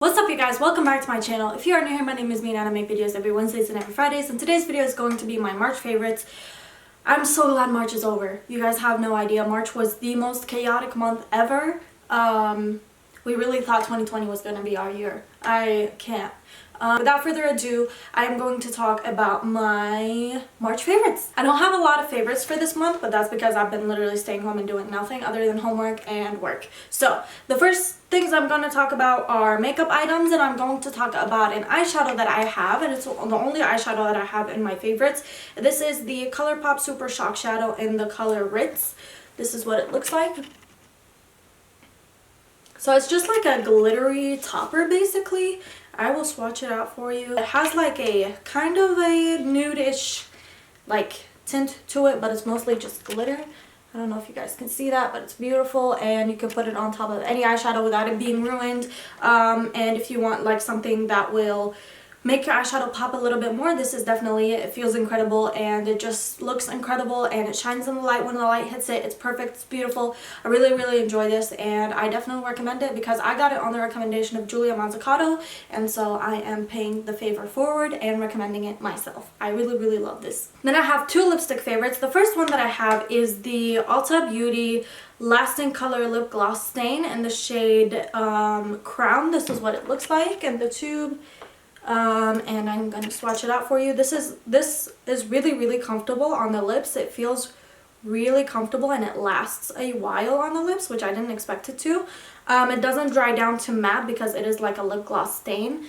What's up you guys, welcome back to my channel. If you are new here, my name is Mina and I make videos every Wednesdays and every Fridays, and today's video is going to be my March favorites. I'm so glad March is over. You guys have no idea, March was the most chaotic month ever. We really thought 2020 was going to be our year. I can't. Without further ado, I am going to talk about my March favorites. I don't have a lot of favorites for this month, but that's because I've been literally staying home and doing nothing other than homework and work. So, the first things I'm going to talk about are makeup items, and I'm going to talk about an eyeshadow that I have, and it's the only eyeshadow that I have in my favorites. This is the ColourPop Super Shock Shadow in the color Ritz. This is what it looks like. So it's just like a glittery topper basically. I will swatch it out for you. It has like a kind of a nude-ish like tint to it, but it's mostly just glitter. I don't know if you guys can see that, but it's beautiful, and you can put it on top of any eyeshadow without it being ruined. And if you want like something that will make your eyeshadow pop a little bit more, this is definitely it. It feels incredible and it just looks incredible, and it shines in the light. When the light hits it, it's perfect, it's beautiful. I really enjoy this, and I definitely recommend it because I got it on the recommendation of Julia Mazzucato, and so I am paying the favor forward and recommending it myself. I really love this. Then I have two lipstick favorites. The first one that I have is the Ulta Beauty Lasting Color Lip Gloss Stain in the shade Crown. This is what it looks like in the tube. And I'm going to swatch it out for you. This is really comfortable on the lips. It feels really comfortable and it lasts a while on the lips, which I didn't expect it to. It doesn't dry down to matte because it is like a lip gloss stain.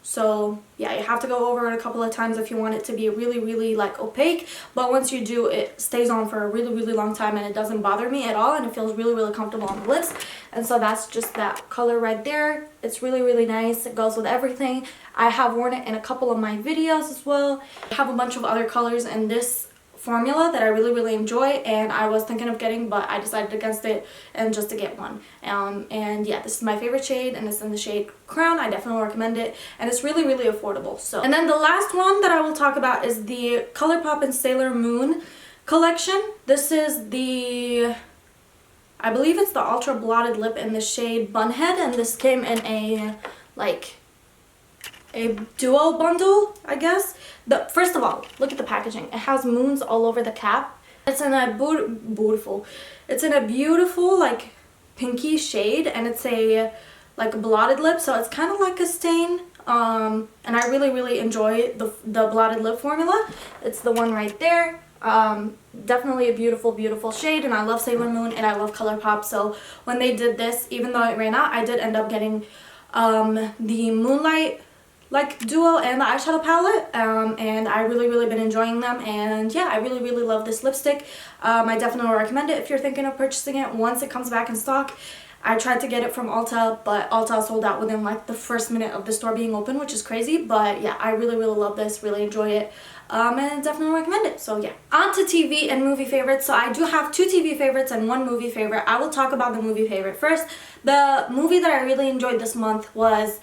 So yeah, you have to go over it a couple of times if you want it to be really like opaque, but once you do, it stays on for a really long time and it doesn't bother me at all, and it feels really comfortable on the lips. And so that's just that color right there. It's really nice. It goes with everything. I have worn it in a couple of my videos as well. I have a bunch of other colors in this formula that I really enjoy, and I was thinking of getting, but I decided against it and just to get one. And yeah, this is my favorite shade, and it's in the shade Crown. I definitely recommend it, and it's really affordable. So, and then the last one that I will talk about is the ColourPop and Sailor Moon collection. This is the, I believe it's the Ultra Blotted Lip in the shade Bunhead, and this came in a like a duo bundle, I guess. First of all, look at the packaging. It has moons all over the cap. It's in a beautiful like pinky shade, and it's a like a blotted lip, so it's kind of like a stain. And I really enjoy the blotted lip formula. It's the one right there. Definitely a beautiful shade, and I love Sailor Moon and I love ColourPop, so when they did this, even though it ran out, I did end up getting the Moonlight like duo and the eyeshadow palette, and I really been enjoying them, and yeah, I really love this lipstick. I definitely recommend it if you're thinking of purchasing it once it comes back in stock. I tried to get it from Ulta, but Ulta sold out within like the first minute of the store being open, which is crazy. But yeah, I really love this, really enjoy it, and definitely recommend it. So yeah, on to TV and movie favorites. So I do have two TV favorites and one movie favorite. I will talk about the movie favorite first. The movie that I really enjoyed this month was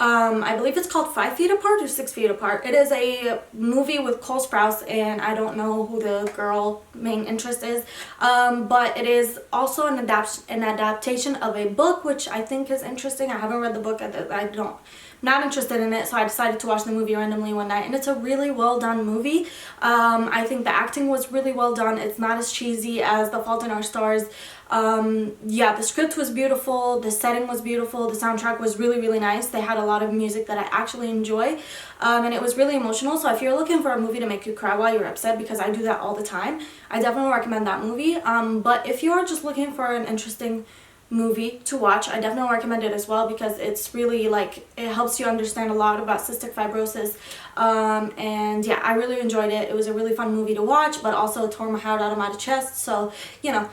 I believe it's called 5 Feet Apart or 6 Feet Apart. It is a movie with Cole Sprouse, and I don't know who the girl main interest is, but it is also an adaptation of a book, which I think is interesting. I haven't read the book. Not interested in it, so I decided to watch the movie randomly one night, and it's a really well done movie. I think the acting was really well done. It's not as cheesy as The Fault in Our Stars. Yeah, the script was beautiful, the setting was beautiful, the soundtrack was really nice. They had a lot of music that I actually enjoy, and it was really emotional. So if you're looking for a movie to make you cry while you're upset, because I do that all the time, I definitely recommend that movie. But if you are just looking for an interesting movie to watch, I definitely recommend it as well, because it's really like, it helps you understand a lot about cystic fibrosis, and yeah, I really enjoyed it. It was a really fun movie to watch, but also tore my heart out of my chest, so you know,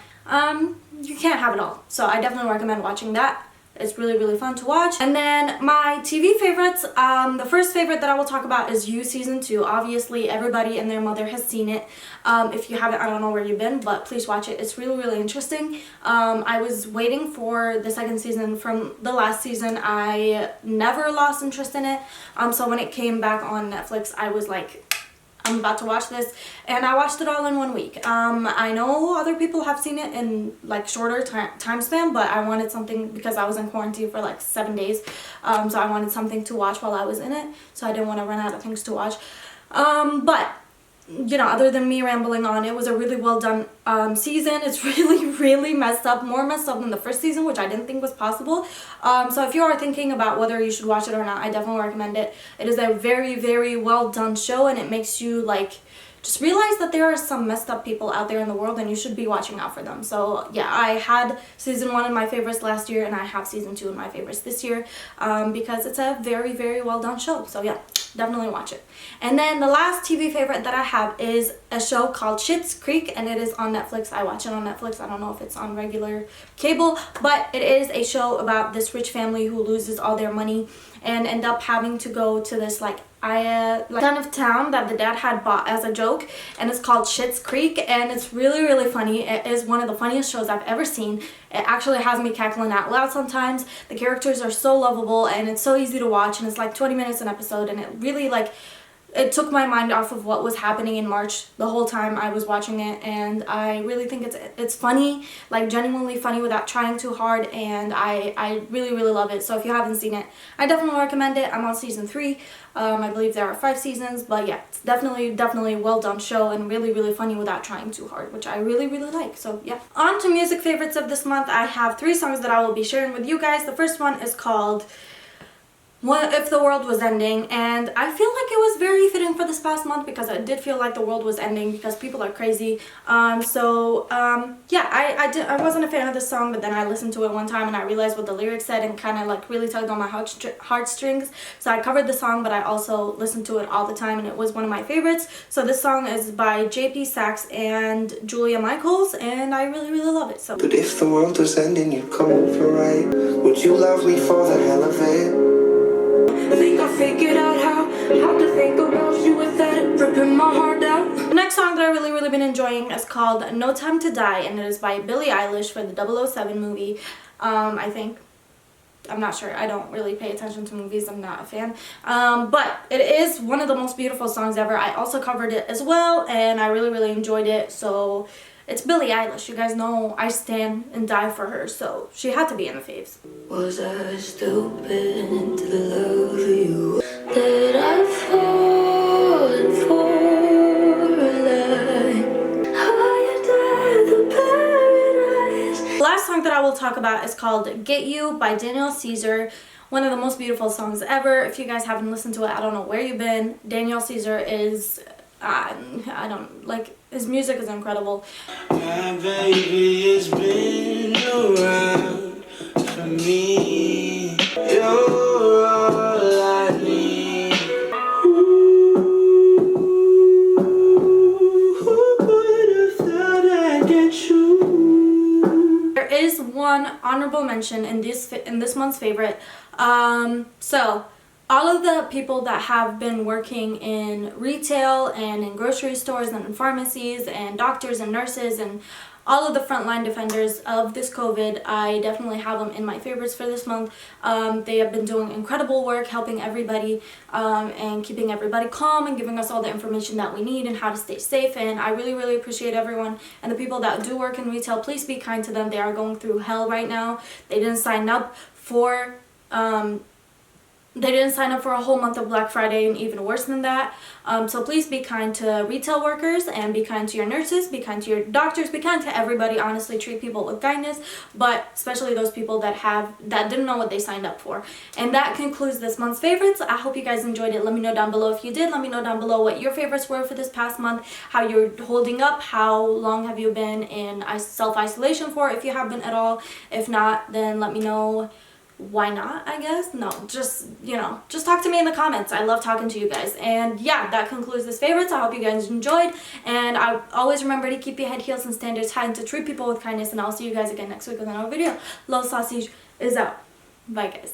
you can't have it all. So I definitely recommend watching that. It's really fun to watch. And then my TV favorites, the first favorite that I will talk about is You Season 2. Obviously, everybody and their mother has seen it. If you haven't, I don't know where you've been, but please watch it. It's really interesting. I was waiting for the second season from the last season. I never lost interest in it. So when it came back on Netflix, I was like, I'm about to watch this, and I watched it all in 1 week. I know other people have seen it in like shorter time span, but I wanted something because I was in quarantine for like 7 days, so I wanted something to watch while I was in it, so I didn't want to run out of things to watch. But you know, other than me rambling on, it was a really well done season. It's really messed up, more messed up than the first season, which I didn't think was possible. So if you are thinking about whether you should watch it or not, I definitely recommend it. It is a very well done show, and it makes you like just realize that there are some messed up people out there in the world, and you should be watching out for them. So yeah, I had season 1 in my favorites last year, and I have season 2 in my favorites this year, because it's a very well done show. So yeah, definitely watch it. And then the last TV favorite that I have is a show called Schitt's Creek, and it is on Netflix. I watch it on Netflix. I don't know if it's on regular cable, but it is a show about this rich family who loses all their money and end up having to go to this like kind of town that the dad had bought as a joke, and it's called Schitt's Creek, and it's really funny. It is one of the funniest shows I've ever seen. It actually has me cackling out loud sometimes. The characters are so lovable, and it's so easy to watch, and it's like 20 minutes an episode, and it really like it took my mind off of what was happening in March the whole time I was watching it, and I really think it's funny, like genuinely funny without trying too hard, and I really love it. So if you haven't seen it, I definitely recommend it. I'm on season 3. I believe there are 5 seasons, but yeah, it's definitely well done show, and really funny without trying too hard, which I really like. So yeah. On to music favorites of this month. I have 3 songs that I will be sharing with you guys. The first one is called What If the World Was Ending, and I feel like it was very fitting for this past month because I did feel like the world was ending because people are crazy. Yeah, I wasn't a fan of this song, but then I listened to it one time and I realized what the lyrics said and kind of like really tugged on my heartstrings. So I covered the song, but I also listened to it all the time, and it was one of my favorites. So this song is by JP Saxe and Julia Michaels, and I really love it. So. But if the world was ending, you'd come over, right? Would you love me for the hell of it? I think I figured out how to think about you without it ripping my heart out. The next song that I really been enjoying is called No Time to Die, and it is by Billie Eilish for the 007 movie. I think. I'm not sure. I don't really pay attention to movies. I'm not a fan. But it is one of the most beautiful songs ever. I also covered it as well, and I really enjoyed it. So it's Billie Eilish. You guys know I stand and die for her, so she had to be in the faves. Was I stupid to love you? That I've fallen for a lie? Higher than the paradise. The last song that I will talk about is called Get You by Daniel Caesar. One of the most beautiful songs ever. If you guys haven't listened to it, I don't know where you've been. Daniel Caesar is, I don't, like, his music is incredible. My baby has been around for me. You're all I need. Who would have thought I'd get you? There is one honorable mention in this month's favorite. So all of the people that have been working in retail and in grocery stores and in pharmacies and doctors and nurses and all of the frontline defenders of this COVID, I definitely have them in my favorites for this month. They have been doing incredible work helping everybody and keeping everybody calm and giving us all the information that we need and how to stay safe, and I really appreciate everyone. And the people that do work in retail, please be kind to them. They are going through hell right now. They didn't sign up for a whole month of Black Friday, and even worse than that. So please be kind to retail workers, and be kind to your nurses, be kind to your doctors, be kind to everybody. Honestly, treat people with kindness, but especially those people that didn't know what they signed up for. And that concludes this month's favorites. I hope you guys enjoyed it. Let me know down below if you did. Let me know down below what your favorites were for this past month, how you're holding up, how long have you been in self-isolation for, if you have been at all. If not, then let me know. Why not, I guess? No, just, you know, just talk to me in the comments. I love talking to you guys. And yeah, that concludes this favorites. I hope you guys enjoyed. And I always remember to keep your head, heels, and standards high and to treat people with kindness. And I'll see you guys again next week with another video. Love Sausage is out. Bye, guys.